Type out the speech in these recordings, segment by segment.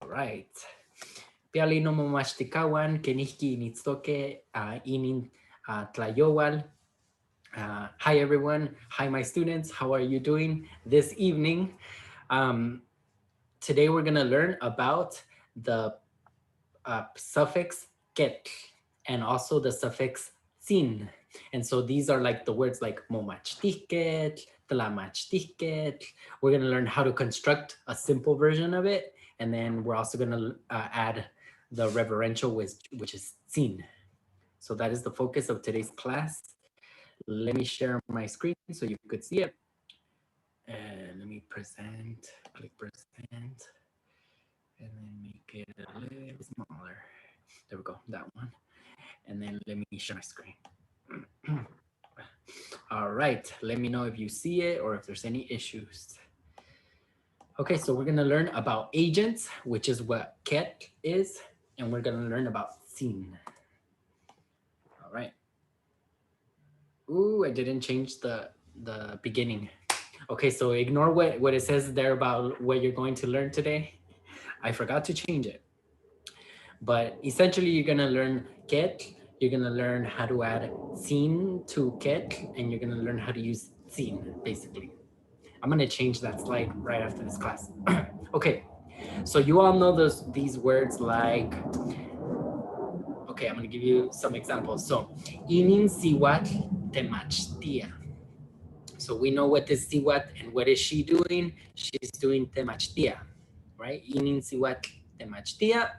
right. Piali no momachtikawan, kenihki nitzoke, inin tlayowal. Hi everyone. Hi my students. How are you doing this evening? Today we're gonna learn about the suffix quetl and also the suffix tzin. And so these are like the words like momachtiquetl, tlamachtiquetl. We're gonna learn how to construct a simple version of it. And then we're also gonna add the reverential, which is tzin. So that is the focus of today's class. Let me share my screen so you could see it. And let me present, click present, and then make it a little smaller. There we go, that one. And then let me share my screen. All right, let me know if you see it or if there's any issues. Okay, so we're gonna learn about agents, which is what quetl is, and we're gonna learn about tzin. All right. Ooh, I didn't change the beginning. Okay, so ignore what it says there about what you're going to learn today. I forgot to change it. But essentially, you're going to learn quetl. You're going to learn how to add tzin to quetl, and you're going to learn how to use tzin, basically. I'm going to change that slide right after this class. Okay, so you all know these words like, okay, I'm going to give you some examples. So, inin siwat temachtia. So we know what is siwat and what is she doing? She's doing temachtia, right? Inin siwat temachtia.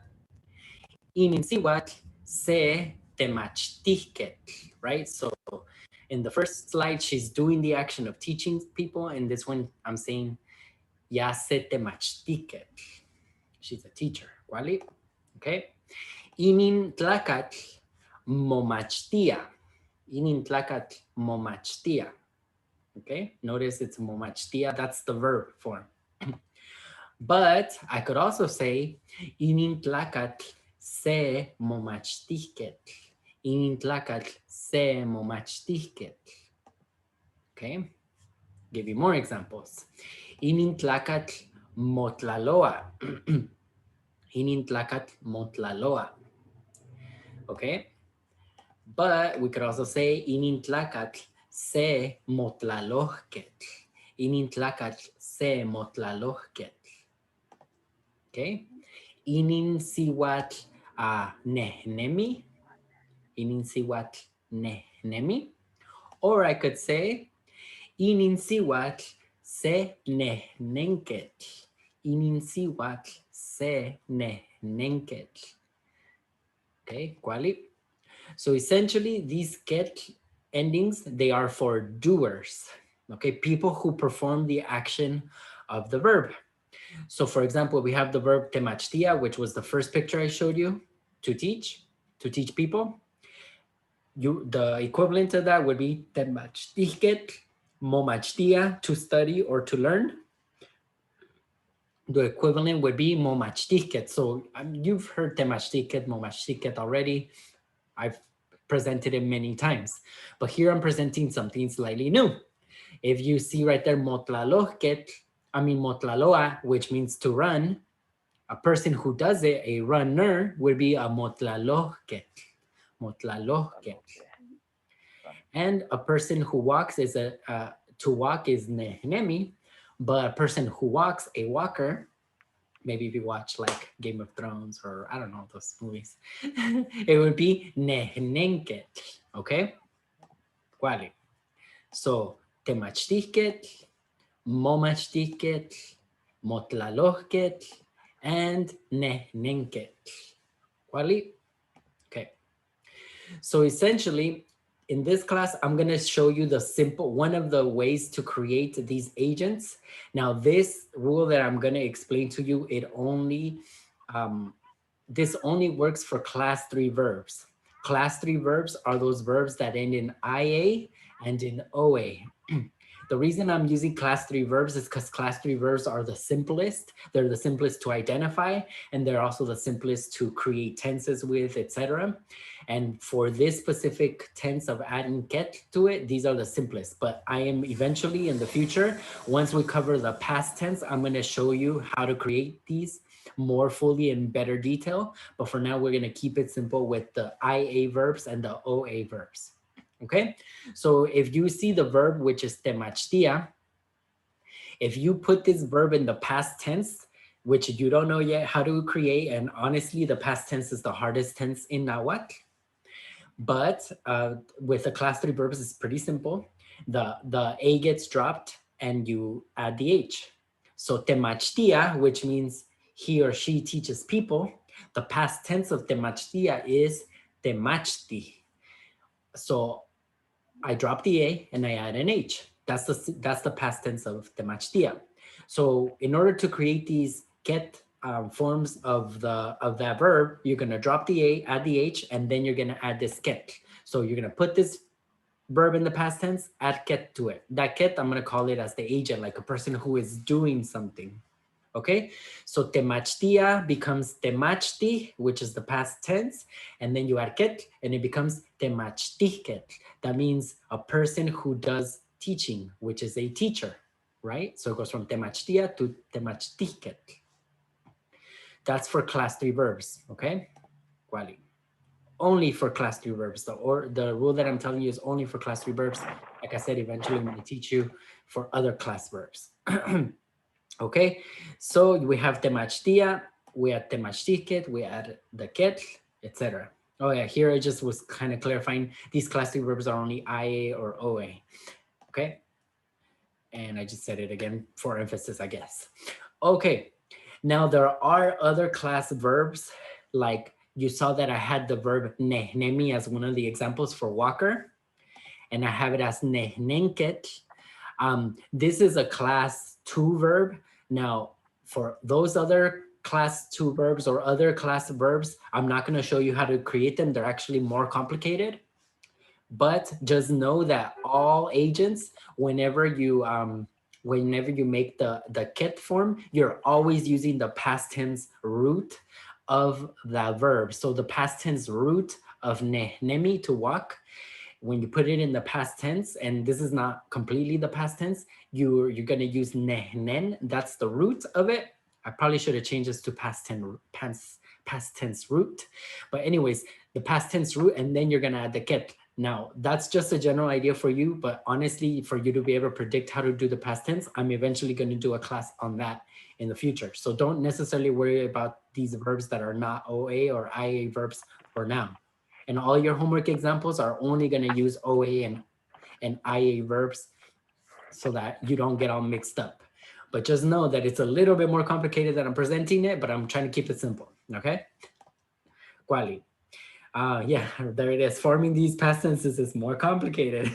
Inin siwat se temachtiket, right? So in the first slide, she's doing the action of teaching people. And this one, I'm saying, ya se temachtiket. She's a teacher, ¿vale? Okay. Inin tlacat momachtia. Inin tlacat momachtia. Okay, notice it's momachtia, that's the verb form. But I could also say, inin tlacat se momachtiket. Inin tlacat se momachtiket. Okay, give you more examples. Inin tlacat motlaloa. Inin tlacat motlaloa. Okay, but we could also say, inin tlacat se motlalohket. Inin tlacat se motlalohket. Okay. Inin siwat nehnemi. Inin siwat nehnemi. Or I could say, inin siwat se nehnenket. Inin siwat se nehnenket. Okay, quali. So essentially, these quetl endings, they are for doers, okay? People who perform the action of the verb. So for example, we have the verb temachtia, which was the first picture I showed you, to teach people. The equivalent of that would be temachtiket, momachtia, to study or to learn. The equivalent would be momachtiket. So you've heard temachtiket, momachtiket already. I've presented it many times, but here I'm presenting something slightly new. If you see right there, motlaloa, which means to run, a person who does it, a runner, would be a motlaloket. And a person who walks is to walk is nehnemi, but a person who walks, a walker, maybe if you watch like Game of Thrones or I don't know, those movies, it would be nehnenket, okay? Quali. So, temachtiket, momachtiket, motlalohket, and nehnenket. Quali? Okay. So essentially, in this class, I'm going to show you one of the ways to create these agents. Now, this rule that I'm going to explain to you, this only works for class 3 verbs. Class 3 verbs are those verbs that end in IA and in OA. The reason I'm using class 3 verbs is because class 3 verbs are the simplest. They're the simplest to identify, and they're also the simplest to create tenses with, etc. And for this specific tense of adding quetl to it, these are the simplest. But I am eventually in the future, once we cover the past tense, I'm going to show you how to create these more fully in better detail. But for now, we're going to keep it simple with the IA verbs and the OA verbs. Okay, so if you see the verb, which is temachtia, if you put this verb in the past tense, which you don't know yet how to create, and honestly, the past tense is the hardest tense in Nahuatl. But with the class 3 verbs, it's pretty simple. The A gets dropped and you add the H. So temachtia, which means he or she teaches people, the past tense of temachtia is temachti. So I drop the A and I add an H. That's the past tense of temachtia. So in order to create these get forms of that verb, you're gonna drop the A, add the H, and then you're gonna add this get. So you're gonna put this verb in the past tense, add get to it. That get, I'm gonna call it as the agent, like a person who is doing something. Okay, so temachtia becomes temachti, which is the past tense, and then you add ket, and it becomes temachtiket. That means a person who does teaching, which is a teacher, right? So it goes from temachtia to temachtiket. That's for class 3 verbs, okay? Quali. Only for class 3 verbs. The rule that I'm telling you is only for class 3 verbs. Like I said, eventually I'm going to teach you for other class verbs. Okay, so we have temachtia, we add temachtiket, we add the quetl, etc. Oh yeah, here I just was kind of clarifying these class 3 verbs are only IA or OA. Okay, and I just said it again for emphasis, I guess. Okay, now there are other class verbs, like you saw that I had the verb nehnemi as one of the examples for walker, and I have it as nehnenket. This is a class 2 verb. Now, for those other class 2 verbs or other class verbs, I'm not going to show you how to create them. They're actually more complicated. But just know that all agents, whenever you make the ket form, you're always using the past tense root of that verb. So the past tense root of nehnemi, to walk, when you put it in the past tense, and this is not completely the past tense, you're going to use nehnen. That's the root of it. I probably should have changed this to past tense root. But anyways, the past tense root, and then you're going to add the ket. Now, that's just a general idea for you, but honestly, for you to be able to predict how to do the past tense, I'm eventually going to do a class on that in the future. So don't necessarily worry about these verbs that are not OA or IA verbs for now. And all your homework examples are only going to use OA and IA verbs so that you don't get all mixed up. But just know that it's a little bit more complicated than I'm presenting it, but I'm trying to keep it simple, okay? Quali. Yeah, there it is. Forming these past tenses is more complicated.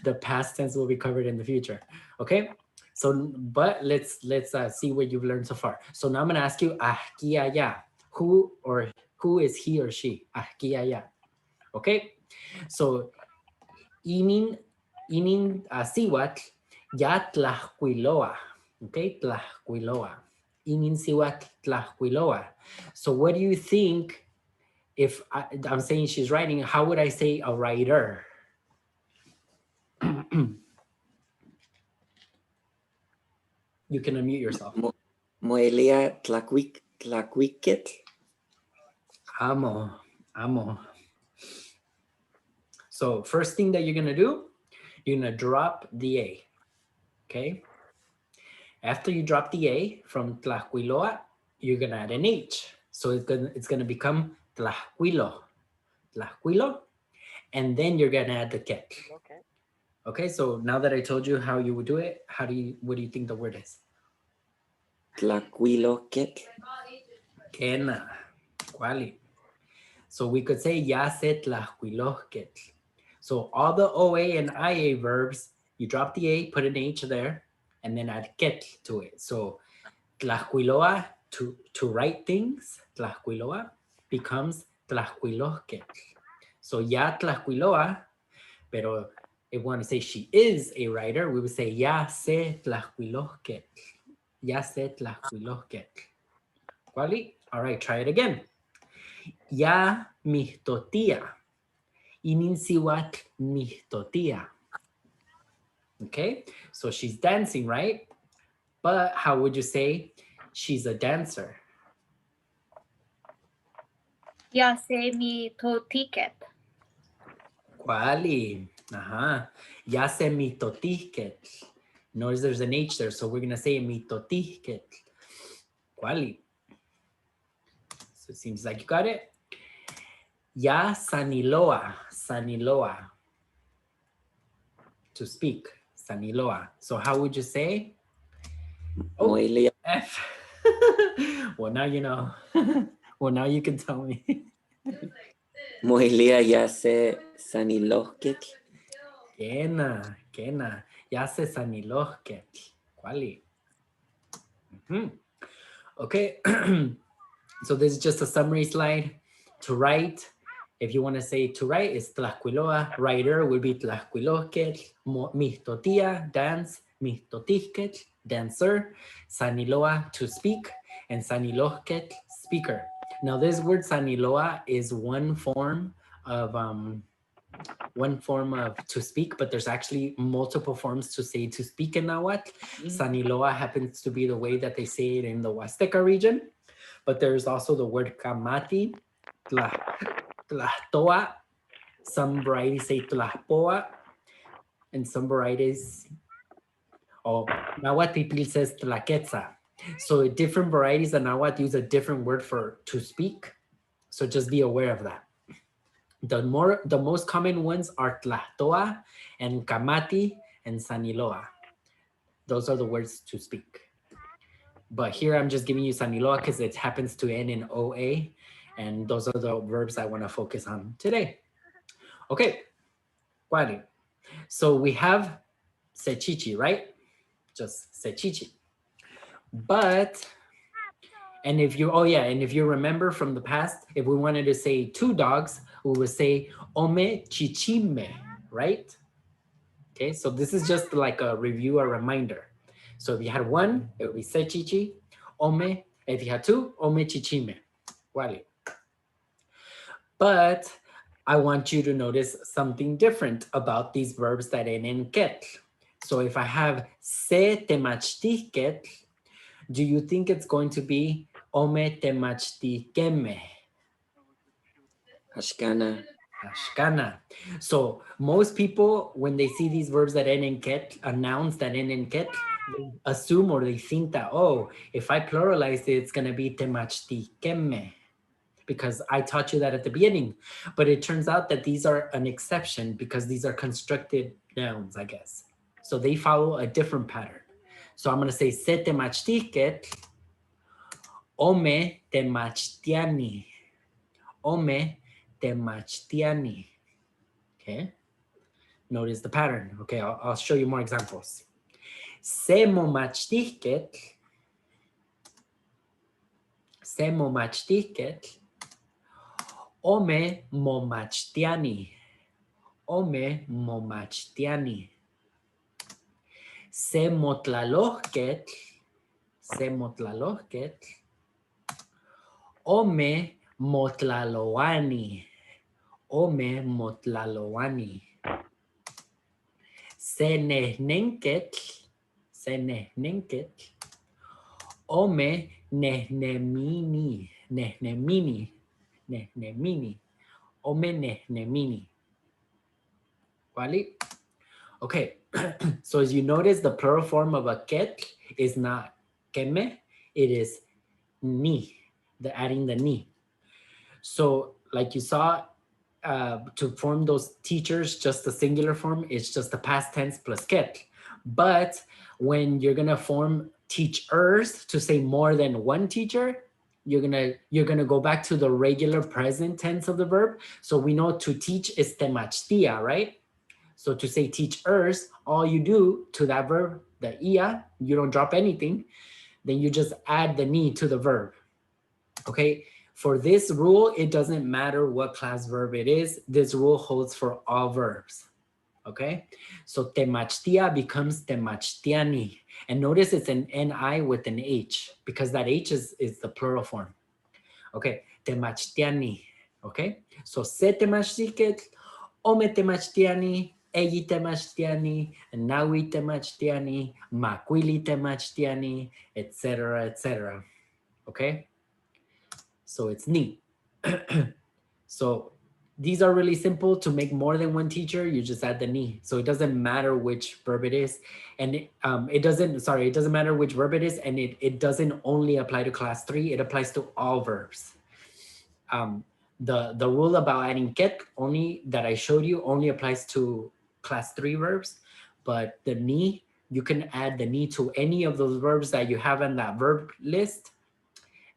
The past tense will be covered in the future, okay? So, but let's see what you've learned so far. So now I'm gonna ask you, ahkiaya, who is he or she? Ahkiaya. Okay, so inin siwat ya tlahquiloa. Okay, tlahquiloa. Inin siwat tlahquiloa. So what do you think if I'm saying she's writing? How would I say a writer? You can unmute yourself. Moelia tlaquiquet. Amo. So first thing that you're gonna do, you're gonna drop the A. Okay. After you drop the A from Tlahquiloa, you're gonna add an H. So it's gonna become Tlahquilo. And then you're gonna add the ket. Okay, so now that I told you how you would do it, what do you think the word is? Tlaquiloquet. Kena. Quali. So we could say ya se tlahquiloquet. So all the OA and IA verbs, you drop the A, put an H there, and then add ket to it. So Tlahquiloa, to write things, Tlahquiloa becomes Tlahquiloquet. So ya Tlahquiloa, pero if we want to say she is a writer, we would say ya se Tlahquiloquet. Ya se Tlahquiloquet. ¿Cuál? All right, try it again. Ya mihtotia. Ininsiwat mihtotia. Okay, so she's dancing, right? But how would you say she's a dancer? Ya se mi to ticket. Quali. Ya se mi totiket. Notice there's an H there, so we're going to say mi totiket. Quali. So it seems like you got it. Ya saniloa. Saniloa. To speak. Saniloa. So how would you say? Oh, Moelia, F. Well, now you know. Well, now you can tell me. Moelia ya se sanilohketl. Kena, kena. Ya se sanilohket. Quali. Okay. So this is just a summary slide. To write, if you want to say to write, is tlacuiloa. Writer will be tlacuilohket. Mihtotia, dance. Mihtotihket, dancer. Saniloa, to speak. And sanilohket, speaker. Now this word saniloa is one form of to speak, but there's actually multiple forms to say to speak in Nahuatl. Saniloa happens to be the way that they say it in the Huasteca region, but there's also the word kamati, tlahtoa. Some varieties say tlahpoa, and some varieties, Nahuatl people says tlaquetza. So different varieties of Nahuatl use a different word for to speak. So just be aware of that. The most common ones are Tlahtoa and Kamati and Saniloa. Those are the words to speak. But here I'm just giving you Saniloa because it happens to end in OA. And those are the verbs I want to focus on today. Okay. Guari. So we have Sechichi, right? Just Sechichi. But, and if you remember from the past, if we wanted to say two dogs, we would say Ome Chichime, right? Okay, so this is just like a review, a reminder. So if you had one, it would be sechichi, ome. If you had two, ome chichime. Wale. But I want you to notice something different about these verbs that end in quetl. So if I have se temachtiquetl, do you think it's going to be ome temachtiqueme? Ashkana. Ashkana. So most people, when they see these verbs that end in ket, nouns that end in ket, they assume or they think that, oh, if I pluralize it, it's going to be temachtiqueme, because I taught you that at the beginning. But it turns out that these are an exception because these are constructed nouns, I guess. So they follow a different pattern. So I'm going to say se temachtiquet, ome temachtiani. Ome temachtiani. Okay. Notice the pattern. Okay, I'll show you more examples. Se momachtiquet. Se momachtiquet. Ome momachtiani. Ome momachtiani. Se motlalohquet. Se motlalohquet. Ome motlaloani. Ome motlaloani. Se nehnenquet. Se nehnenquet. Ome nehnemini. Nehnemini. Nehnemini. Ome nehnemini. ¿Vale? Okay, so as you notice, the plural form of a ket is not keme, it is ni, adding the ni. So like you saw, to form those teachers, just the singular form, it's just the past tense plus ket. But when you're gonna form teachers to say more than one teacher, you're gonna go back to the regular present tense of the verb. So we know to teach is temachtia, right? So to say teachers, all you do to that verb, the ia, you don't drop anything, then you just add the ni to the verb. Okay, for this rule, it doesn't matter what class verb it is. This rule holds for all verbs. Okay, so temachtia becomes temachtiani. And notice it's an ni with an h because that h is the plural form. Okay, temachtiani. Okay, so se temachtiket, ome temachtiani, egi temachtiani, nawi temachtiani, maquili temachtiani, etc., etc. Okay, so it's ni. So these are really simple. To make more than one teacher, you just add the ni. So it doesn't matter which verb it is. And it doesn't matter which verb it is. And it doesn't only apply to class 3. It applies to all verbs. The rule about adding quetl only that I showed you only applies to class 3 verbs. But the ni, you can add the ni to any of those verbs that you have in that verb list.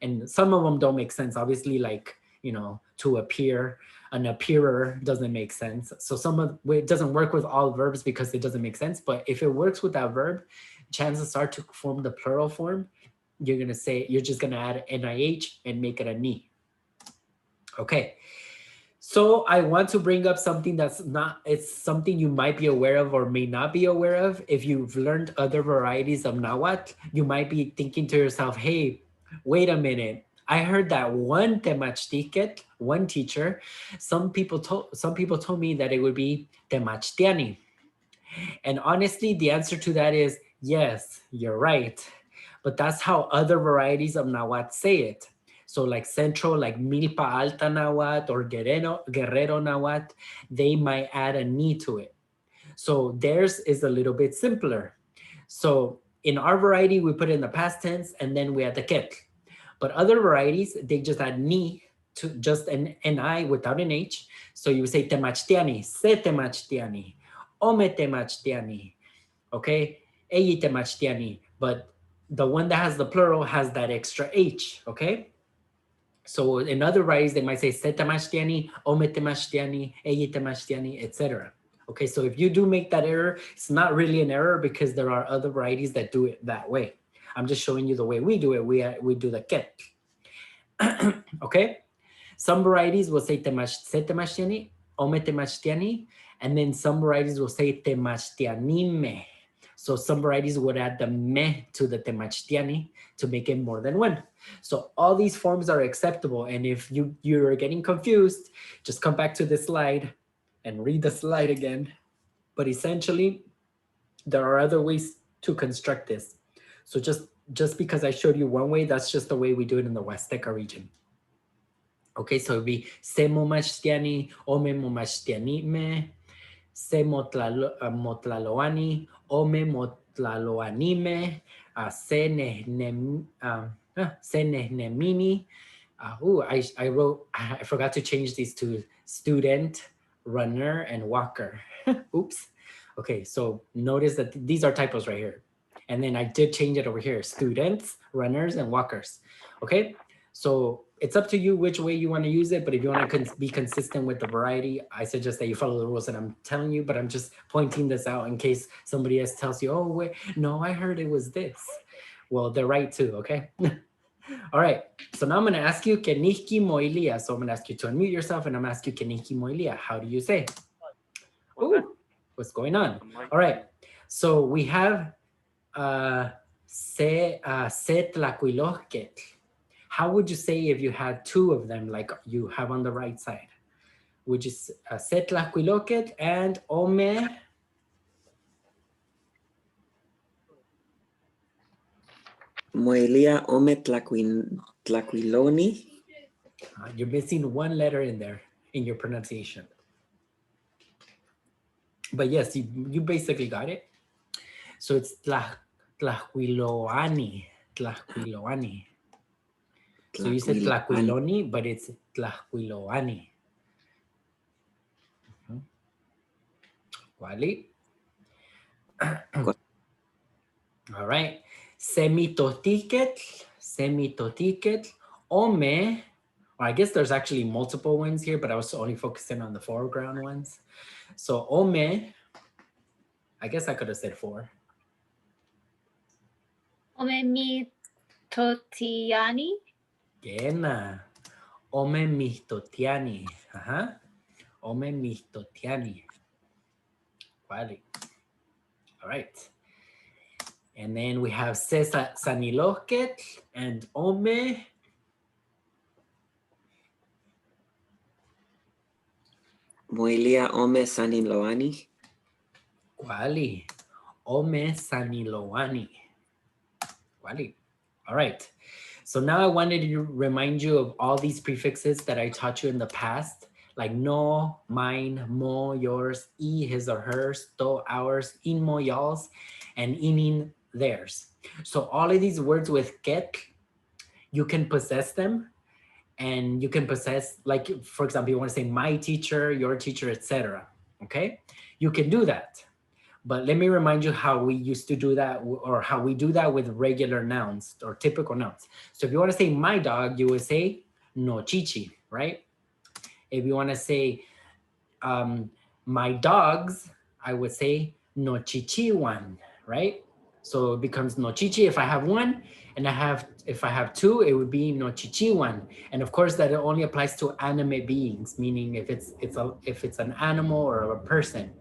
And some of them don't make sense. Obviously, like, you know, to appear, an appearer doesn't make sense. So it doesn't work with all verbs because it doesn't make sense. But if it works with that verb, chances are to form the plural form, you're just gonna add NIH and make it a ni. Okay. So I want to bring up something it's something you might be aware of or may not be aware of. If you've learned other varieties of Nahuatl, you might be thinking to yourself, hey, wait a minute. I heard that one temachtiquet, one teacher, some people told me that it would be temachtiani. And honestly, the answer to that is yes, you're right. But that's how other varieties of Nahuatl say it. So like Central, like Milpa Alta Nahuatl or Guerrero Nahuatl, they might add a ni to it. So theirs is a little bit simpler. So in our variety, we put it in the past tense and then we add the quetl. But other varieties, they just add ni to just an I without an H. So you would say temachtiani, se temachtiani, ome temachtiani, okay? Eyi temachtiani. But the one that has the plural has that extra H, okay? So in other varieties, they might say se temachtiani, ome temachtiani, eyi temachtiani, etc. Okay, so if you do make that error, it's not really an error because there are other varieties that do it that way. I'm just showing you the way we do it. We do the quetl. Okay, some varieties will say se temachtiani, ome temachtiani, and then some varieties will say temachtianime. So some varieties would add the me to the temachtiani to make it more than one. So all these forms are acceptable. And if you're getting confused, just come back to this slide and read the slide again. But essentially, there are other ways to construct this. So just because I showed you one way, that's just the way we do it in the Huasteca region. Okay, so it'd be se momachtiani, ome momachtiani me, se motlaloani, ome motlaloanime, se nehnemini. I forgot to change these to student, runner, and walker. Oops. Okay, so notice that these are typos right here. And then I did change it over here, students, runners, and walkers. Okay, so it's up to you which way you want to use it, but if you want to be consistent with the variety, I suggest that you follow the rules that I'm telling you, but I'm just pointing this out in case somebody else tells you, oh, wait, no, I heard it was this. Well, they're right too, okay? All right, so now I'm going to ask you, Kenihki moilia. So I'm going to ask you to unmute yourself and I'm going to ask you, Kenihki moilia. How do you say? Ooh, what's going on? All right, so we have se tlacuilosquetl. How would you say if you had two of them like you have on the right side? Would you se tlacuilosquetl and ome? Moelia ome tlacuiloni. You're missing one letter in there in your pronunciation. But yes, you basically got it. So it's tlacuiloani. Tlacuiloani. So you said tlacuiloni, but it's tlacuiloani. Wali? All right. Semitotiquetl, ome, or I guess there's actually multiple ones here, but I was only focusing on the foreground ones. So ome, I guess I could have said four. Ome mitotiani. Gena. Ome mihtotiani. Ome mihtotiani. Wali. All right. And then we have sanilosquetl and ome. Moelia ome saniloani. Wali. Ome saniloani. Wali. All right. So now I wanted to remind you of all these prefixes that I taught you in the past, like no, mine, mo, yours, his or hers, to, ours, inmo, y'all's, and inin, theirs. So all of these words with quetl, you can possess them, and you can possess, like, for example, you want to say my teacher, your teacher, etc. Okay, you can do that. But let me remind you how we used to do that, or how we do that with regular nouns or typical nouns. So if you want to say my dog, you would say no chichi, right? If you want to say my dogs, I would say no chichi one, right? So it becomes no chichi if I have one, and if I have two, it would be no chichi one. And of course, that only applies to animate beings, meaning if it's an animal or a person.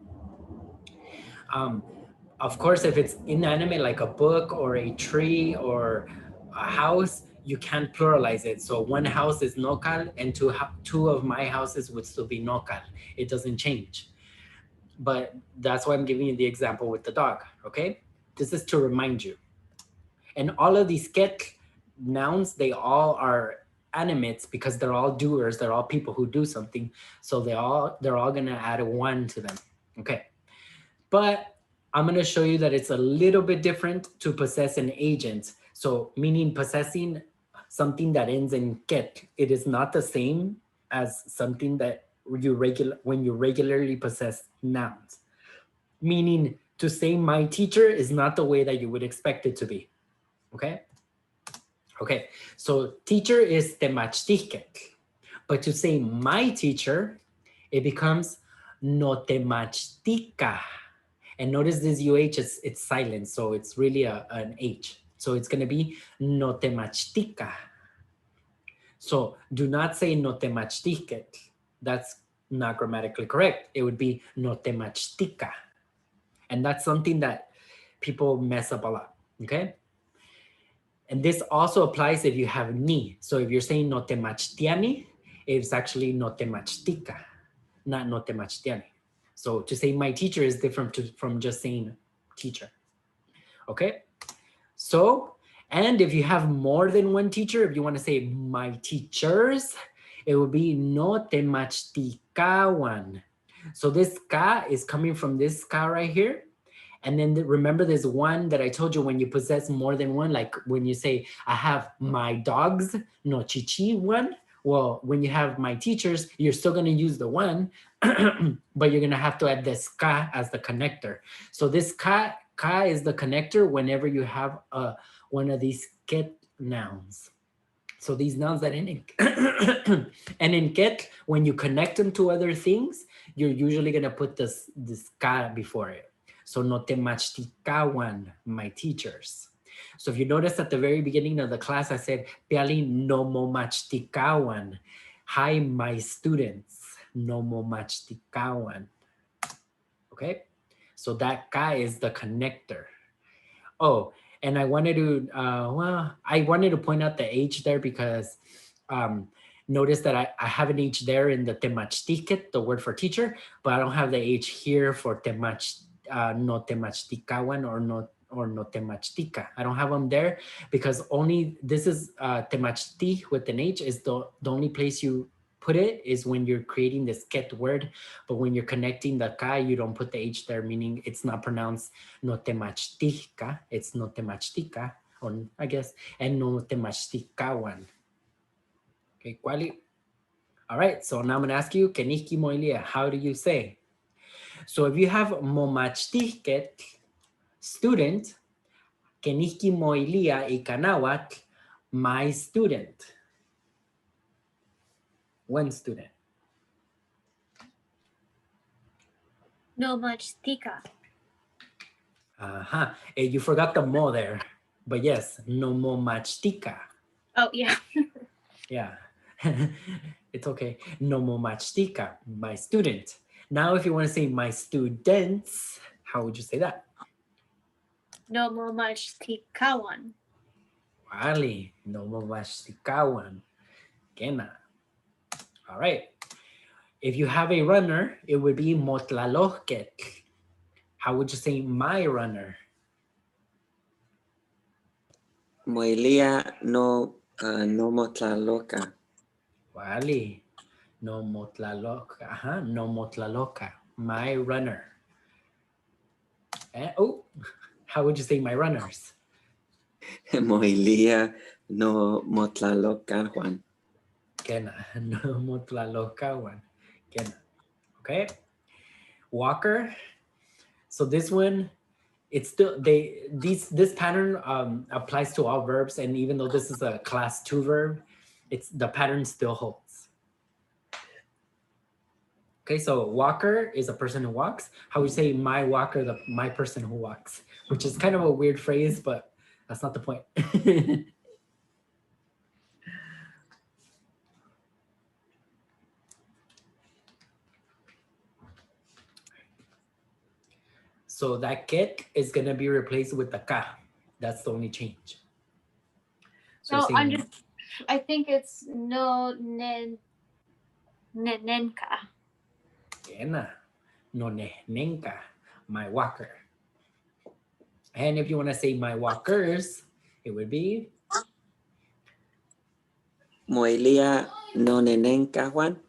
Of course, if it's inanimate, like a book or a tree or a house, you can't pluralize it. So one house is nokal, and two of my houses would still be nokal. It doesn't change. But that's why I'm giving you the example with the dog, okay? This is to remind you. And all of these quetl nouns, they all are animates because they're all doers. They're all people who do something. So they're all gonna add a one to them, okay? But I'm going to show you that it's a little bit different to possess an agent. So meaning possessing something that ends in quetl, it is not the same as something that when you regularly possess nouns. Meaning to say my teacher is not the way that you would expect it to be. Okay? Okay, so teacher is temachtiquetl. But to say my teacher, it becomes no temachtica. And notice this UH, it's silent, so it's really an H. So it's going to be no temachtica. So do not say no temachtiquet. That's not grammatically correct. It would be no temachtica. And that's something that people mess up a lot, okay? And this also applies if you have ni. So if you're saying no temachtiani, it's actually no temachtica, not no temachtiani. So to say my teacher is different from just saying teacher. Okay? So, and if you have more than one teacher, if you want to say my teachers, it would be no temachticawan. So this ka is coming from this ka right here. And then remember there's one that I told you when you possess more than one, like when you say, I have my dogs, no chichi one. Well, when you have my teachers, you're still going to use the one, but you're going to have to add this ka as the connector. So this ka is the connector whenever you have one of these quetl nouns. So these nouns that end in and in quetl, when you connect them to other things, you're usually going to put this ka before it. So no temachticawan, my teachers. So if you notice at the very beginning of the class, I said, Piali no momachticawan. Hi, my students. No momachticawan. Okay? So that ka is the connector. Oh, and I wanted to, I wanted to point out the H there because notice that I have an H there in the temachtiquet, the word for teacher, but I don't have the H here for no temachticawan or no temachtica. I don't have them there because only, this is temachti with an H is the only place you put it is when you're creating this quetl word, but when you're connecting the ka, you don't put the H there, meaning it's not pronounced no temachtica, it's no temachtica, or I guess, and no temachticawan. Okay, Quali. All right, so now I'm gonna ask you, keniki moilia, how do you say? So if you have momachtiquet, student, keniki moilia ikanawat, my student. One student. No much tika. Uh-huh. You forgot the mo there. But yes, no momachtica. Oh, yeah. Yeah. It's okay. No momachtica, my student. Now if you want to say my students, how would you say that? No much tikawan. Wali, no momachticawan. Kena. All right. If you have a runner, it would be motlaloquet. How would you say my runner? Moelia no Nomo Tlaloca. Wali. No motlaloca. No motlaloca. My runner. Oh, how would you say my runners? Moilia no Motlaloca Juan. Kena. No motlaloca one. Kena. Okay. Walker. So this one, it's still this pattern applies to all verbs, and even though this is a class 2 verb, it's the pattern still holds. Okay, so walker is a person who walks. How would you say my walker, my person who walks? Which is kind of a weird phrase, but that's not the point. So that quetl is gonna be replaced with the ka. That's the only change. So No, saying, I think it's no nenka. Ena, no nenka, my walker. And if you want to say my walkers, it would be Moilia no Nenenca Juan.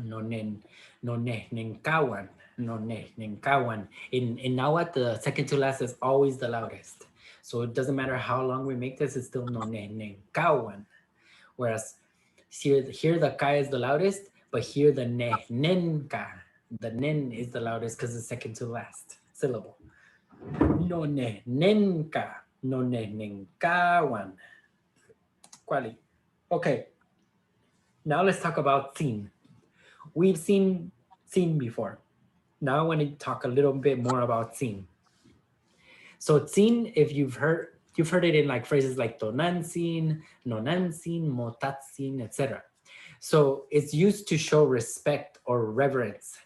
no nenkawan, no nenkawan. In Nahuatl, the second to last is always the loudest. So it doesn't matter how long we make this, it's still no nenkawan. Whereas here the ka is the loudest, but here the nenka, the nen is the loudest because it's second to last syllable. No nenka, no nenkawan. Quali. Okay. Now let's talk about Tzin. We've seen Tzin before. Now I want to talk a little bit more about Tzin. So Tzin, if you've heard it in like phrases like tonantzin, nonantzin, motatzin, etc. So it's used to show respect or reverence.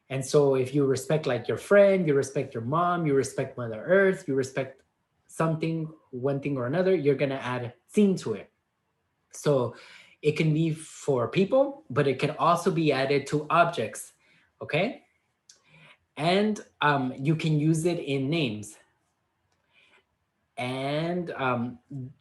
And so if you respect like your friend, you respect your mom, you respect Mother Earth, you respect something, one thing or another, you're gonna add Tzin to it. So it can be for people, but it can also be added to objects, okay? And you can use it in names. And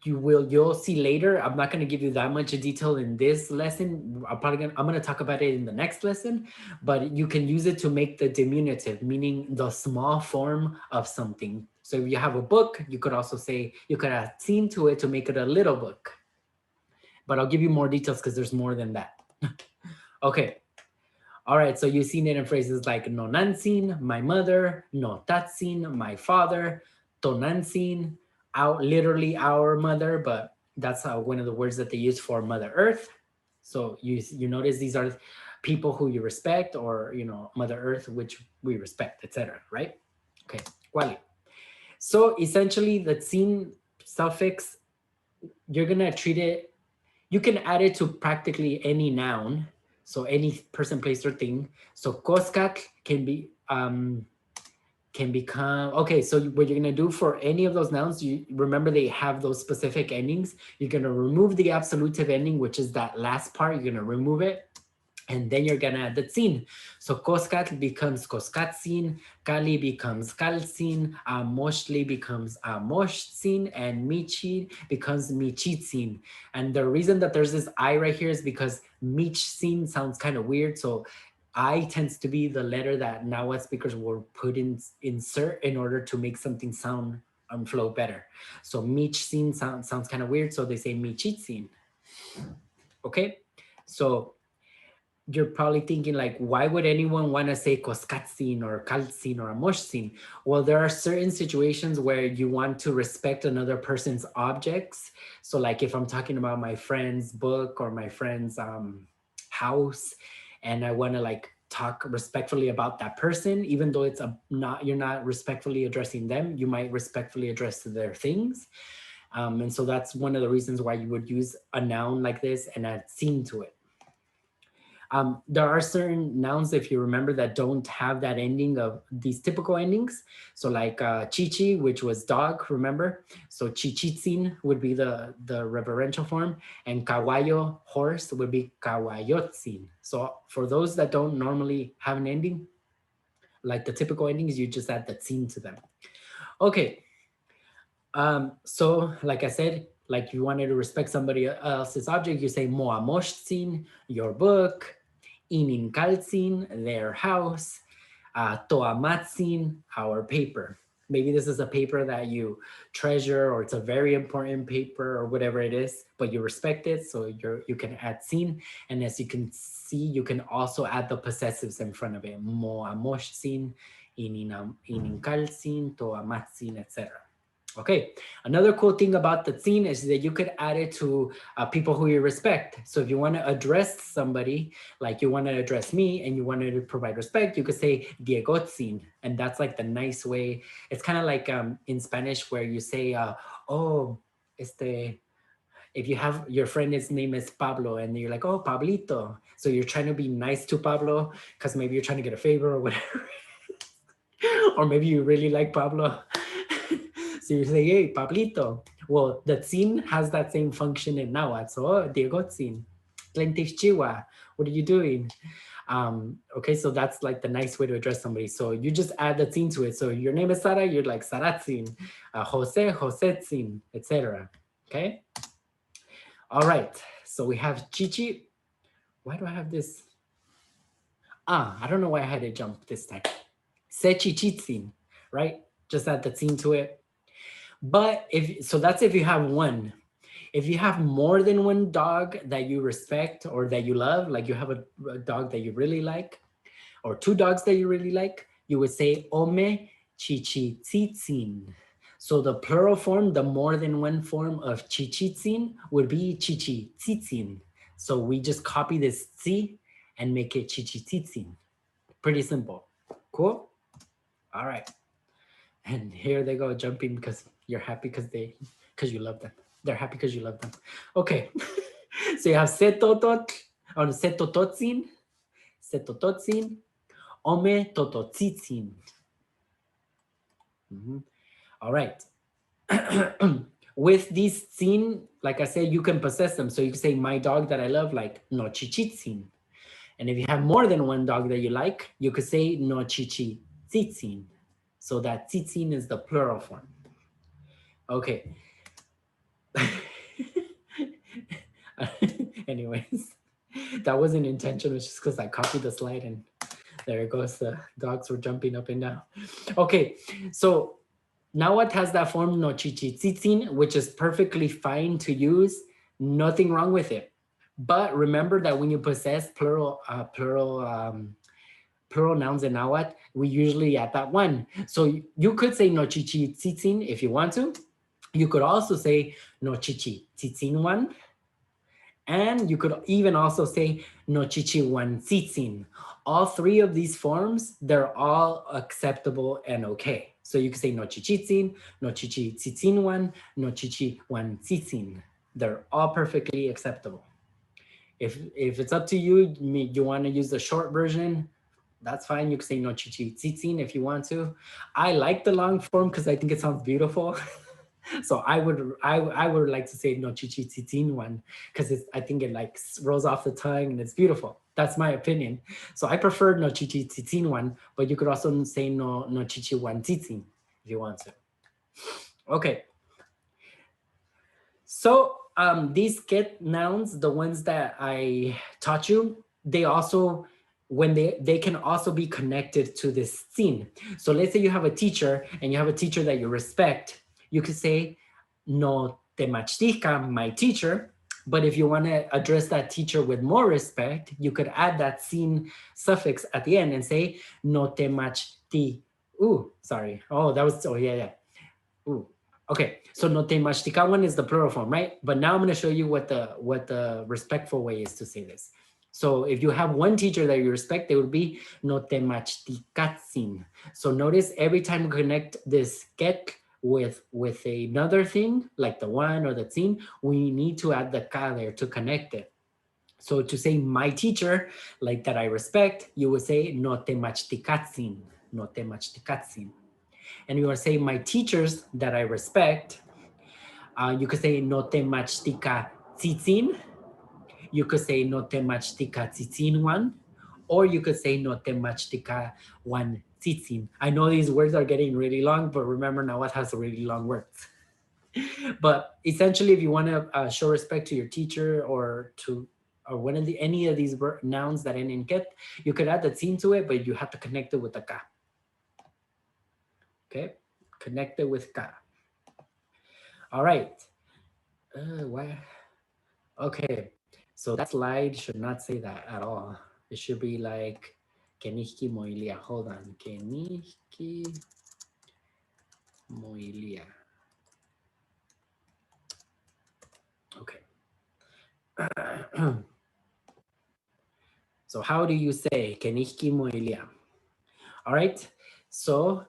you'll see later, I'm not gonna give you that much detail in this lesson. I'm gonna talk about it in the next lesson, but you can use it to make the diminutive, meaning the small form of something. So if you have a book, you could also say, you could add Tzin to it to make it a little book. But I'll give you more details because there's more than that. Okay. All right, so you've seen it in phrases like nonantzin, my mother, notatzin, my father, tonantzin, literally our mother, but that's one of the words that they use for Mother Earth. So you notice these are people who you respect, or Mother Earth, which we respect, etc. Right? Okay, quali. So essentially, the tzin suffix, you're gonna treat it. You can add it to practically any noun. So any person, place, or thing. So koskak can become, okay, so what you're gonna do for any of those nouns, you remember they have those specific endings. You're gonna remove the absolutive ending, which is that last part, you're gonna remove it. And then you're gonna add the tzin. So koskatl becomes koskatzin, kali becomes kaltzin, amoshli becomes amoshtzin, and michi becomes michitzin. And the reason that there's this I right here is because michtzin sounds kind of weird. So I tends to be the letter that Nahuatl speakers will put insert in order to make something sound flow better. So michtzin sounds kind of weird, so they say michitzin. Okay, so you're probably thinking like, why would anyone want to say koskatzin or kaltzin or amoshtzin? Well, there are certain situations where you want to respect another person's objects. So like if I'm talking about my friend's book or my friend's house, and I want to like talk respectfully about that person, even though it's you're not respectfully addressing them, you might respectfully address their things. And so that's one of the reasons why you would use a noun like this and add tzin to it. There are certain nouns, if you remember, that don't have that ending of these typical endings. So like chichi, which was dog, remember? So chichitzin would be the reverential form, and caballo, horse, would be caballotzin. So for those that don't normally have an ending, like the typical endings, you just add the tzin to them. Okay. So like I said, Like you wanted to respect somebody else's object, you say moamoshtzin, your book, ininkaltzin, their house, toamatzin, our paper. Maybe this is a paper that you treasure, or it's a very important paper, or whatever it is, but you respect it, so you can add tzin. And as you can see, you can also add the possessives in front of it. Moamoshtzin, ininkaltzin, toamatzin, etc. Okay, another cool thing about the tzin is that you could add it to people who you respect. So if you want to address somebody, like you want to address me and you wanted to provide respect, you could say Diego tzin. And that's like the nice way. It's kind of like in Spanish where you say, if you have your friend, his name is Pablo, and you're like, oh, Pablito. So you're trying to be nice to Pablo because maybe you're trying to get a favor or whatever. Or maybe you really like Pablo. So you say, hey, Pablito. Well, the tzin has that same function in Nahuatl. So, oh, Diego tzin. Tlentif chiwa. What are you doing? Okay, so that's like the nice way to address somebody. So you just add the tzin to it. So your name is Sara, you're like Saratzin. Jose, Josetzin, etc. Okay? All right, so we have Chichi. Why do I have this? I don't know why I had to jump this time. Se chichitzin, right? Just add the tzin to it. But that's if you have one. If you have more than one dog that you respect or that you love, like you have a dog that you really like, or two dogs that you really like, you would say ome chichitzitzin. So the plural form, the more than one form of chichitzin would be chichitzitzin. So we just copy this tzi and make it chichitzitzin. Pretty simple. Cool? All right. And here they go jumping because you're happy because you love them. They're happy because you love them. Okay. So you have setotot, or setototzin, setototzin, ome tototzitzin. All right. With these tzin, like I said, you can possess them. So you can say my dog that I love, like no chichitzin. And if you have more than one dog that you like, you could say no chichitzitzin. So that tzitzin is the plural form. Okay. Anyways, that wasn't intentional. It's just because I copied the slide and there it goes. The dogs were jumping up and down. Okay, so now what has that form no chichitzitzin, which is perfectly fine to use. Nothing wrong with it. But remember that when you possess plural nouns in Nahuatl, we usually add that one. So you could say no chichitzitzin if you want to. You could also say no chichitzitzin one. And you could even also say no chichi one tzitzin. All three of these forms, they're all acceptable and okay. So you can say no chichitzin, no chichi tzitzin one, no chichi one tzitzin. They're all perfectly acceptable. If it's up to you, you want to use the short version, that's fine. You can say no chichi tzitzin if you want to. I like the long form because I think it sounds beautiful. So I would like to say no chichi tzitzin one because I think it like rolls off the tongue and it's beautiful. That's my opinion. So I prefer no chichi tzitzin one, but you could also say no chichi one tzitzin if you want to. Okay. So these get nouns, the ones that I taught you, they also, when they can also be connected to this tzin. So let's say you have a teacher and you have a teacher that you respect. You could say no temachtica, my teacher. But if you want to address that teacher with more respect, you could add that tzin suffix at the end and say no temachti. Ooh, sorry. Oh, that was, oh yeah. Ooh. Okay, so no temachtica one is the plural form, right? But now I'm going to show you what the respectful way is to say this. So if you have one teacher that you respect, it would be no temachtikatsin. So notice every time we connect this quetl with another thing, like the one or the tzin, we need to add the ka there to connect it. So to say my teacher, like that I respect, you would say no temachtikatsin, no temachtikatsin. And you want to say my teachers that I respect, you could say no temachtika tzitzin. You could say no temachtika tzitzin one, or you could say no temachtika one tzitzin. I know these words are getting really long, but remember now what has really long words. But essentially, if you want to show respect to your teacher or to or one of any of these nouns that end in ket, you could add the tzin to it, but you have to connect it with the ka. Okay, connect it with ka. All right. Why? Okay, so that slide should not say that at all. It should be like kenihki moilia. Hold on, kenihki moilia. Okay. So how do you say kenihki moilia? All right. So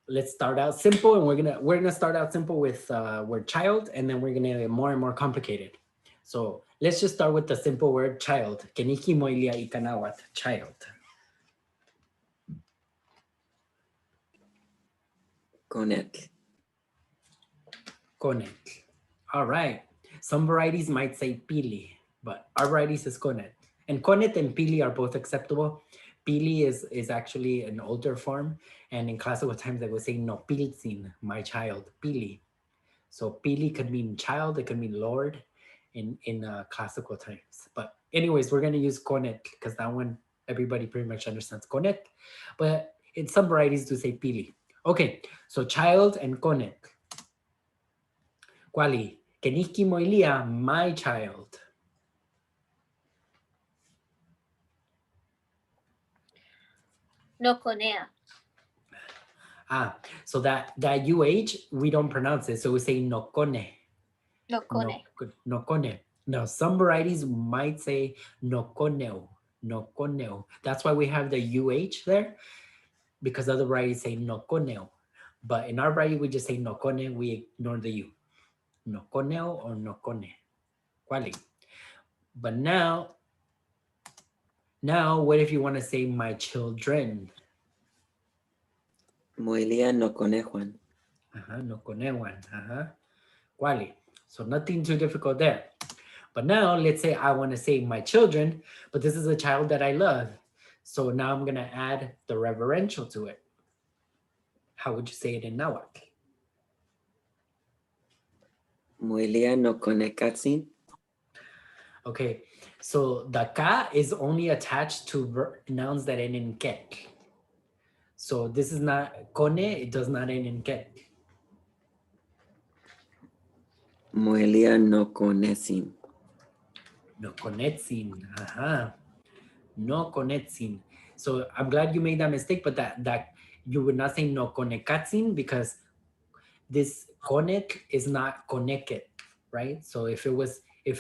let's start out simple, and we're gonna start out simple with word child, and then we're gonna get more and more complicated. So let's just start with the simple word child. Kenihki moilia ikanawat, child. quetl, Quetl. All right. Some varieties might say pili, but our variety says quetl. And quetl and pili are both acceptable. Pili is actually an older form, and in classical times they would say no pilzin, my child, pili. So pili could mean child, it could mean lord in classical times. But anyways, we're gonna use quetl because that one everybody pretty much understands quetl. But in some varieties do say pili. Okay, so child and quetl. Quali, keniki moilia, my child. No conea. So that UH, we don't pronounce it. So we say nokone. No cone. Nokone. Now, some varieties might say nokoneo. Nokoneo. That's why we have the UH there, because other varieties say nokoneo. But in our variety, we just say nokone, we ignore the U. Nokoneo or nokone. Quali. But now, what if you want to say my children? moilia no conejuan. No conejuan. Quali. So nothing too difficult there. But now let's say I want to say my children, but this is a child that I love. So now I'm going to add the reverential to it. How would you say it in Nahuatl? Moilia no conecatzin. Okay, so the ka is only attached to nouns that end in ket. So this is not kone, it does not end in ket. Moilia no conecin. No konetzin. No konetzin. So I'm glad you made that mistake, but that you would not say no konekatzin because this konek is not koneket, right? So if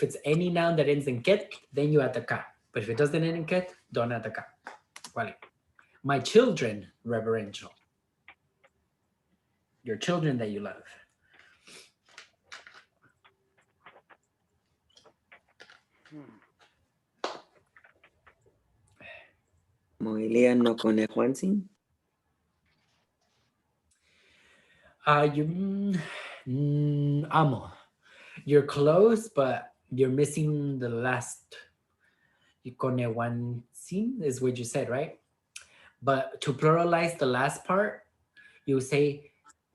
it's any noun that ends in ket, then you add the ka. But if it doesn't end in ket, don't add the ka. Vale. My children, reverential. Your children that you love. Moilia no conejuanzin. Amo. You're close, but you're missing the last. Konewansin is what you said, right? But to pluralize the last part, you say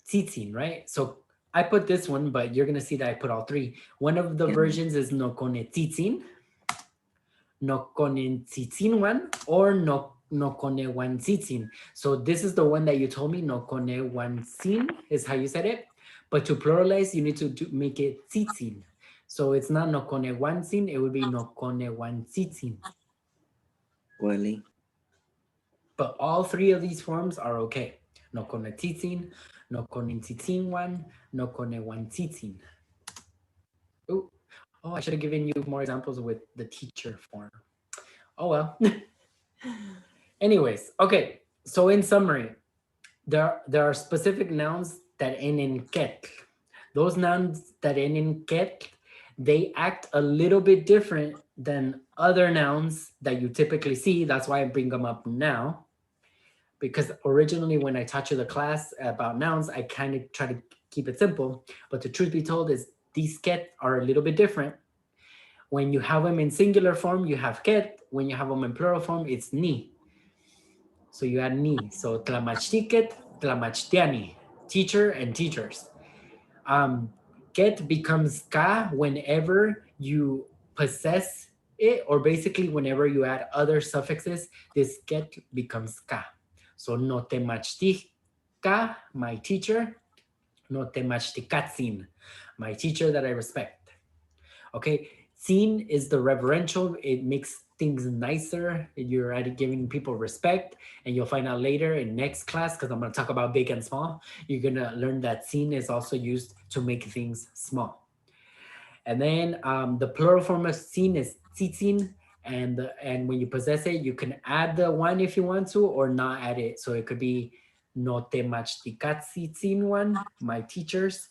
tzitzin, right? So I put this one, but you're gonna see that I put all three. One of the versions is no kone tzitzin, no kone tzitzin one, or no kone wan tzitzin. So this is the one that you told me, no kone wan sin is how you said it. But to pluralize, you need to make it tzitzin. So it's not no kone wan sin, it would be no kone wan tzitzin. Wali. But all three of these forms are okay. No kone tzitzin, no kone tzitzin one, no kone wan tzitzin. Oh, I should have given you more examples with the teacher form. Oh well. Anyways, okay. So in summary, there are specific nouns that end in quetl. Those nouns that end in quetl, they act a little bit different than other nouns that you typically see. That's why I bring them up now. Because originally when I taught you the class about nouns, I kind of try to keep it simple. But the truth be told is these ket are a little bit different. When you have them in singular form, you have ket. When you have them in plural form, it's ni. So you add ni. So tlamachtiket, tlamachtiani, teacher and teachers. Quet becomes ka whenever you possess it, or basically whenever you add other suffixes, this quet becomes ka. So no te machtica, my teacher. No te machticatzin, my teacher that I respect. Okay, Tzin is the reverential. It makes things nicer. You're giving people respect, and you'll find out later in next class, because I'm going to talk about big and small. You're going to learn that Tzin is also used to make things small. And then the plural form of Tzin is tzitzin, and when you possess it, you can add the one if you want to, or not add it. So it could be no te machtikatzitzin one, my teachers.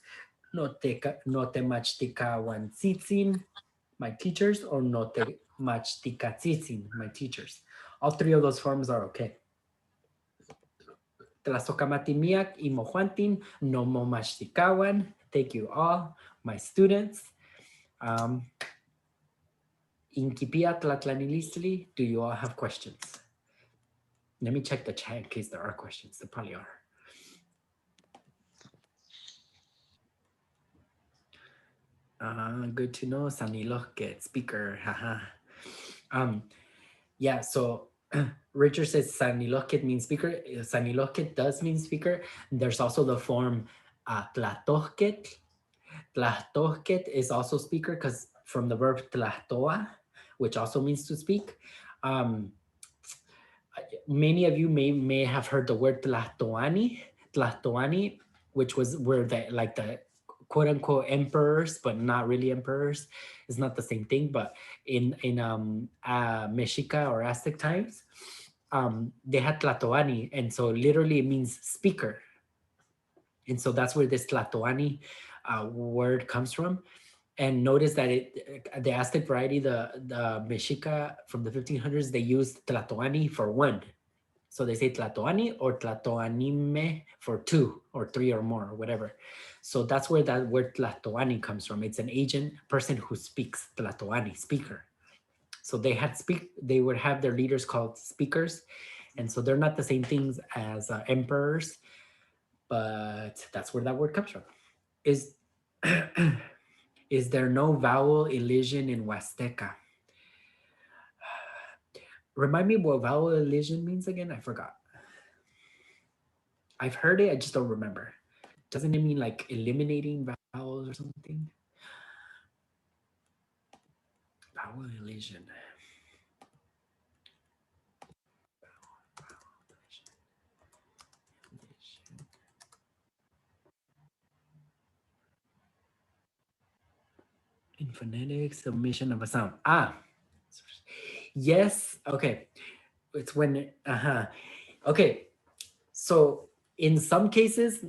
No te machtika tzitzin, my teachers, or no te machtika tzitzin, my teachers. All three of those forms are okay. Tlasokamatimiak y mojuantin, no momachtikawan. Thank you all, my students. Inkipia tlatlanilistli, do you all have questions? Let me check the chat in case there are questions. There probably are. Good to know. Saniloket, speaker. Haha. Yeah, so Richard says Saniloket means speaker. Saniloket does mean speaker. There's also the form Tlahtoket. Tlahtoket is also speaker because from the verb Tlahtoa, which also means to speak. Many of you may have heard the word Tlahtoani. Tlahtoani, which was where the quote unquote emperors, but not really emperors. It's not the same thing, but in Mexica or Aztec times, they had Tlahtoani, and so literally it means speaker. And so that's where this Tlahtoani word comes from. And notice that the Aztec variety, the Mexica from the 1500s, they used Tlahtoani for one. So they say Tlahtoani or Tlahtoanime for two or three or more or whatever. So that's where that word Tlahtoani comes from. It's an agent person who speaks, Tlahtoani, speaker. So they would have their leaders called speakers. And so they're not the same things as emperors, but that's where that word comes from. Is there no vowel elision in Huasteca? Remind me what vowel elision means again? I forgot. I've heard it, I just don't remember. Doesn't it mean like eliminating vowels or something? Vowel elision. In phonetics, omission of a sound. Yes, okay. It's when, okay. So in some cases,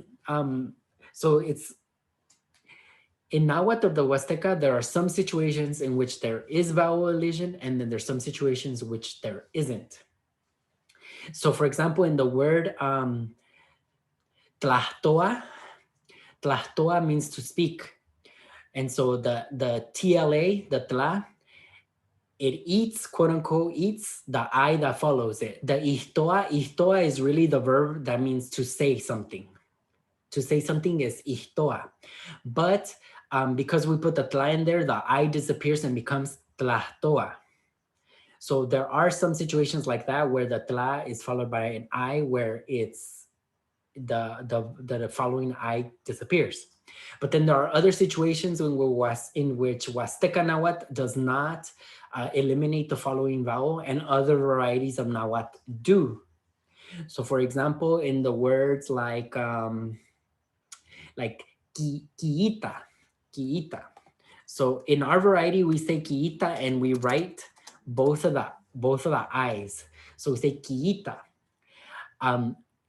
so it's, in Nahuatl or the Huasteca, there are some situations in which there is vowel elision, and then there's some situations in which there isn't. So for example, in the word Tlahtoa, Tlahtoa means to speak. And so the TLA, the Tla, it eats, quote unquote, eats the I that follows it. The ihtoa is really the verb that means to say something. To say something is ihtoa. But because we put the Tla in there, the I disappears and becomes Tlahtoa. So there are some situations like that where the Tla is followed by an I, where it's the following I disappears. But then there are other situations in which Huasteca Nahuatl does not eliminate the following vowel, and other varieties of Nahuatl do. So for example, in the words like quiita. So in our variety, we say quiita and we write both of the I's. So we say quiita.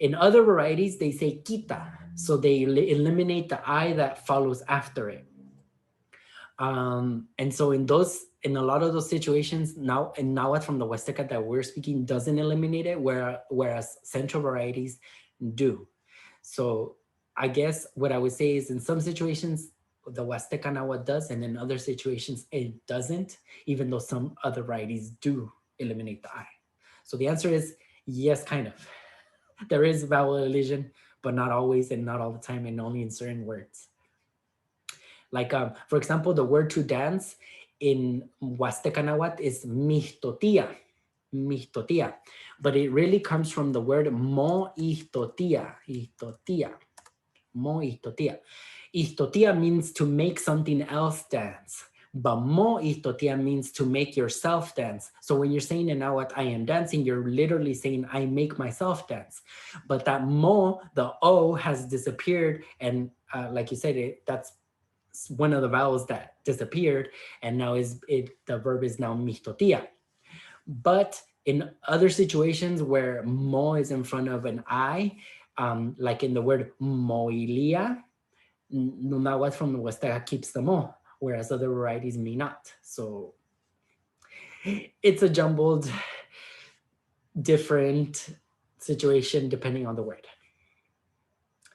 In other varieties, they say quita. So they eliminate the I that follows after it. And so in a lot of those situations, now from the Huasteca that we're speaking doesn't eliminate it, whereas central varieties do. So I guess what I would say is in some situations, the Huasteca Nahuatl does, and in other situations, it doesn't, even though some other varieties do eliminate the I. So the answer is yes, kind of. There is vowel elision, but not always and not all the time, and only in certain words. Like, for example, the word to dance in Huasteca Nahuatl is mixtotia, mixtotia, but it really comes from the word mo istotia, istotia, mo istotia. Istotia means to make something else dance, but mo istotia means to make yourself dance. So when you're saying in Nahuatl, I am dancing, you're literally saying I make myself dance. But that mo, the O, has disappeared, and like you said, that's one of the vowels that disappeared, and now the verb is now mixtotia. But in other situations where mo is in front of an I, like in the word moilia, Nahuatl from the Huasteca keeps the mo, whereas other varieties may not. So it's a jumbled, different situation depending on the word.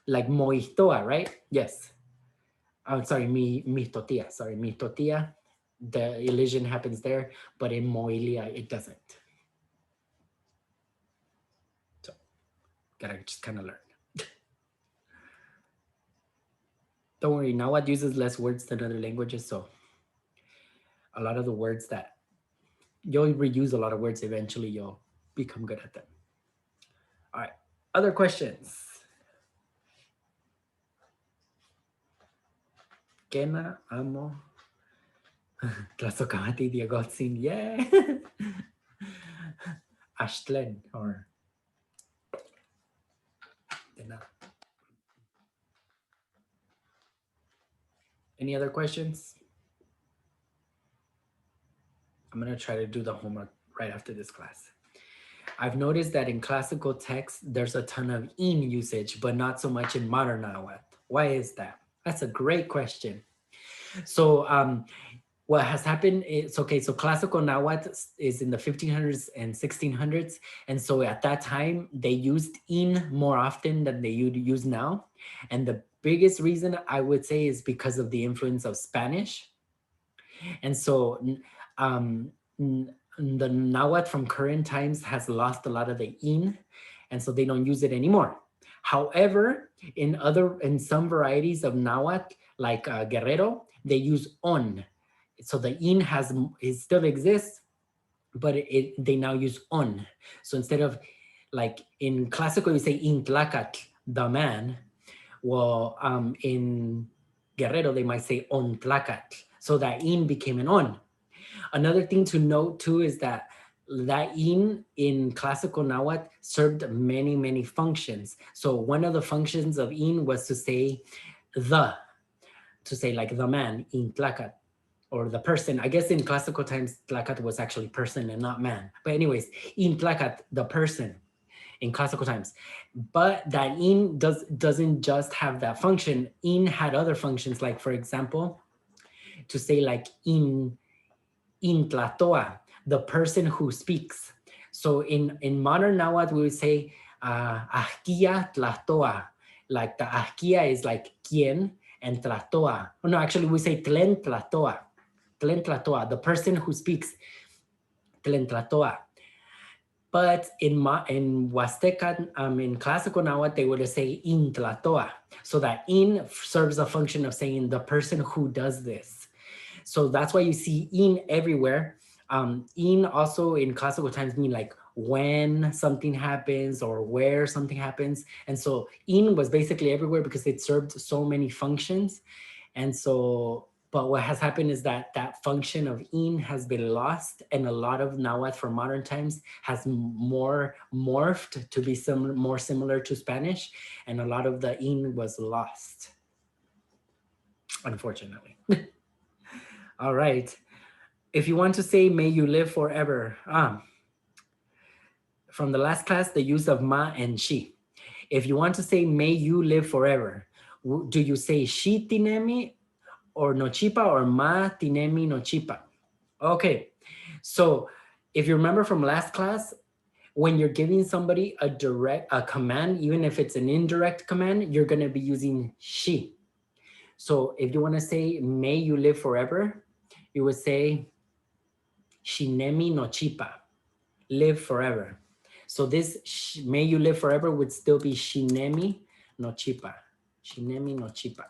Like moistoa, right? Yes. I'm sorry, mixtotia. Sorry, mixtotia. The elision happens there, but in moilia, it doesn't. So, gotta just kind of learn. Don't worry, Nahuatl uses less words than other languages, so a lot of the words that you'll reuse a lot of words, eventually you'll become good at them. All right, other questions? Kena, amo, Tlahtoani, Tzin, yeah. Ashtlen, or Kena. Any other questions? I'm gonna try to do the homework right after this class. I've noticed that in classical texts, there's a ton of in usage, but not so much in modern Nahuatl. Why is that? That's a great question. So what has happened is, okay, so classical Nahuatl is in the 1500s and 1600s. And so at that time, they used in more often than they use now. And the biggest reason I would say is because of the influence of Spanish. And so the Nahuatl from current times has lost a lot of the in, and so they don't use it anymore. However, in some varieties of Nahuatl, like Guerrero, they use on. So the in it still exists, but they now use on. So instead of, like in classical, you say in Tlacatl, the man. Well, in Guerrero, they might say on Tlacatl. So that in became an on. Another thing to note too is that in classical Nahuatl served many, many functions. So one of the functions of in was to say like the man in Tlacat, or the person. I guess in classical times, Tlacat was actually person and not man. But anyways, in Tlacat, the person in classical times. But that in doesn't just have that function. In had other functions, like for example, to say like in Tlahtoa, the person who speaks. So in modern Nahuatl, we would say ahkia Tlahtoa. Like the ahkia is like quien, and Tlahtoa. Oh, no, actually we say tlen Tlahtoa. Tlen Tlahtoa, the person who speaks. Tlen Tlahtoa. But in Huasteca, in classical Nahuatl, they would say in Tlahtoa. So that in serves a function of saying the person who does this. So that's why you see in everywhere. In also in classical times mean like when something happens or where something happens. And so in was basically everywhere because it served so many functions. And so, but what has happened is that function of in has been lost, and a lot of Nahuatl from modern times has more morphed to be more similar to Spanish, and a lot of the in was lost, unfortunately. All right. If you want to say, may you live forever. From the last class, the use of ma and she. If you want to say, may you live forever, do you say she tinemi or no chipa, or ma tinemi no chipa? Okay. So if you remember from last class, when you're giving somebody a command, even if it's an indirect command, you're going to be using she. So if you want to say, may you live forever, you would say, Shinemi no chipa, live forever. So this may you live forever would still be Shinemi no chipa. Shinemi no chipa.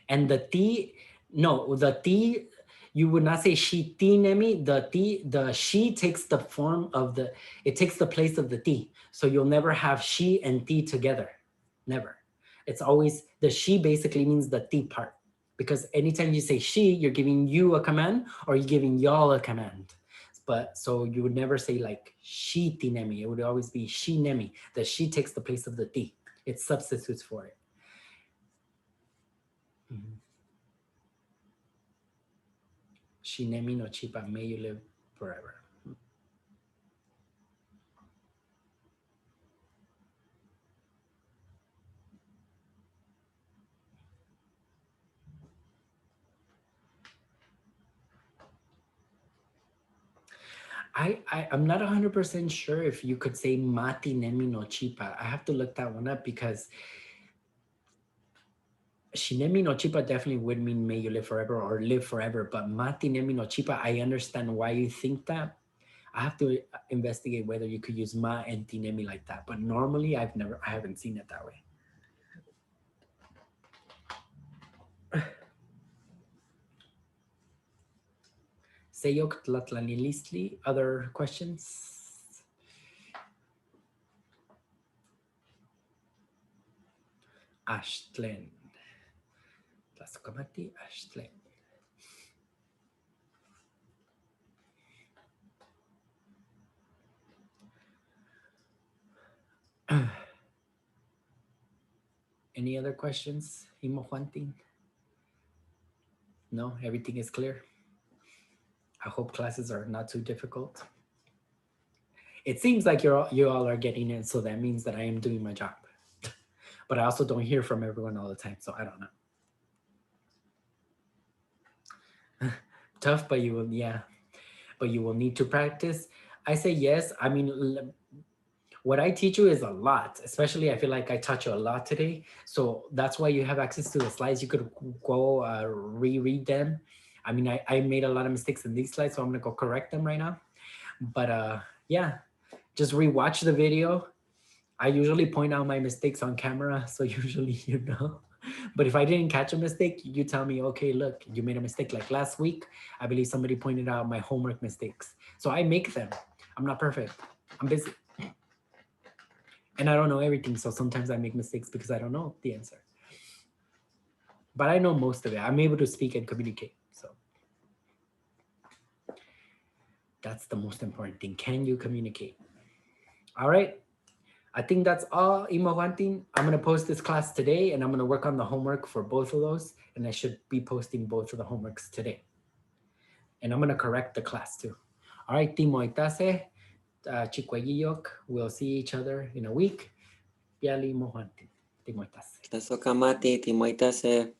And the T, no, the T, you would not say she tinemi. The T, the she takes the form of the, it takes the place of the T. So you'll never have she and T together. Never. It's always, the she basically means the T part. Because anytime you say she, you're giving you a command or you're giving y'all a command. But so you would never say like she tinemi. It would always be she nemi. The she takes the place of the T. It substitutes for it. Shinemi no chipa, may you live forever. I'm not 100% sure if you could say mati nemi no chipa. I have to look that one up because shinemi no chipa definitely would mean may you live forever or live forever, but mati nemi no chipa, I understand why you think that. I have to investigate whether you could use ma and tinemi like that, but normally I haven't seen it that way. Seyok Tlahtoani listli. Other questions? Ashtlen. Tlasokamati Ashtlen. Any other questions? Imo Juantin? No, everything is clear. I hope classes are not too difficult. It seems like you all are getting it, so that means that I am doing my job. But I also don't hear from everyone all the time, so I don't know. Tough, but you will, yeah. But you will need to practice. I say yes. I mean, what I teach you is a lot, especially I feel like I taught you a lot today. So that's why you have access to the slides. You could go reread them. I mean, I made a lot of mistakes in these slides, so I'm gonna go correct them right now. But yeah, just rewatch the video. I usually point out my mistakes on camera, so usually you know. But if I didn't catch a mistake, you tell me, okay, look, you made a mistake. Like last week, I believe somebody pointed out my homework mistakes. So I make them. I'm not perfect. I'm busy. And I don't know everything, so sometimes I make mistakes because I don't know the answer. But I know most of it. I'm able to speak and communicate, so. That's the most important thing. Can you communicate? All right. I think that's all, Imo Juantin. I'm going to post this class today, and I'm going to work on the homework for both of those, and I should be posting both of the homeworks today. And I'm going to correct the class too. All right, Timoitase, Chikwayiyok. We'll see each other in a week. Piali Imo Juantin. Timoitase. Tlasokamati, timoitase.